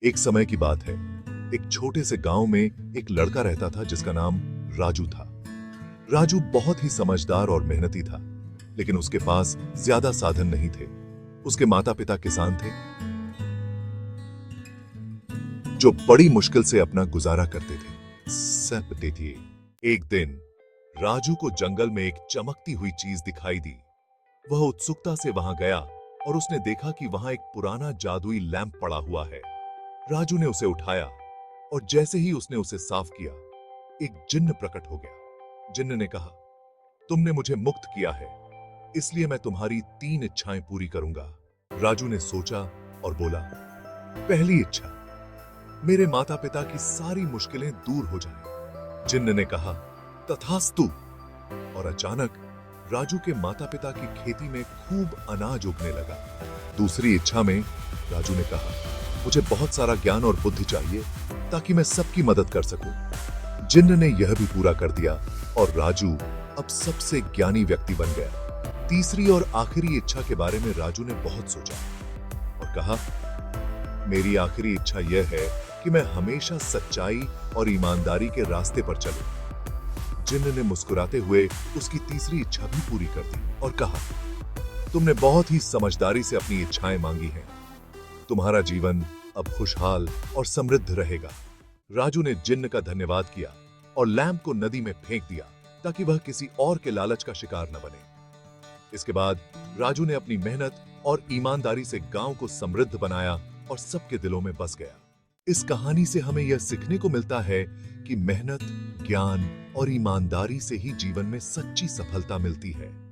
एक समय की बात है। एक छोटे से गांव में एक लड़का रहता था जिसका नाम राजू था। राजू बहुत ही समझदार और मेहनती था, लेकिन उसके पास ज्यादा साधन नहीं थे। उसके माता पिता किसान थे जो बड़ी मुश्किल से अपना गुजारा करते थे। सहते थे। एक दिन राजू को जंगल में एक चमकती हुई चीज दिखाई दी। वह उत्सुकता से वहां गया और उसने देखा कि वहां एक पुराना जादुई लैंप पड़ा हुआ है। राजू ने उसे उठाया और जैसे ही उसने उसे साफ किया, एक जिन्न प्रकट हो गया। जिन्न ने कहा, तुमने मुझे मुक्त किया है, इसलिए मैं तुम्हारी 3 इच्छाएं पूरी करूंगा। राजू ने सोचा और बोला, पहली इच्छा, मेरे माता पिता की सारी मुश्किलें दूर हो जाएं। जिन्न ने कहा, तथास्तु। और अचानक राजू के माता पिता की खेती में खूब अनाज उगने लगा। दूसरी इच्छा में राजू ने कहा, मुझे बहुत सारा ज्ञान और बुद्धि चाहिए ताकि मैं सबकी मदद कर सकूं। जिन्न ने यह भी पूरा कर दिया और राजू अब सबसे ज्ञानी व्यक्ति बन गया। तीसरी और आखिरी इच्छा के बारे में राजू ने बहुत सोचा और कहा, मेरी आखिरी इच्छा यह है कि मैं हमेशा सच्चाई और ईमानदारी के रास्ते पर चलूं। जिन्न ने मुस्कुराते हुए उसकी तीसरी इच्छा भी पूरी कर दी और कहा, तुमने बहुत ही समझदारी से अपनी इच्छाएं मांगी हैं। तुम्हारा जीवन अब खुशहाल और समृद्ध रहेगा। राजू ने जिन्न का धन्यवाद किया और लैंप को नदी में फेंक दिया ताकि वह किसी और के लालच का शिकार न बने। इसके बाद राजू ने अपनी मेहनत और ईमानदारी से गांव को समृद्ध बनाया और सबके दिलों में बस गया। इस कहानी से हमें यह सीखने को मिलता है कि मेहनत, ज्ञान और ईमानदारी से ही जीवन में सच्ची सफलता मिलती है।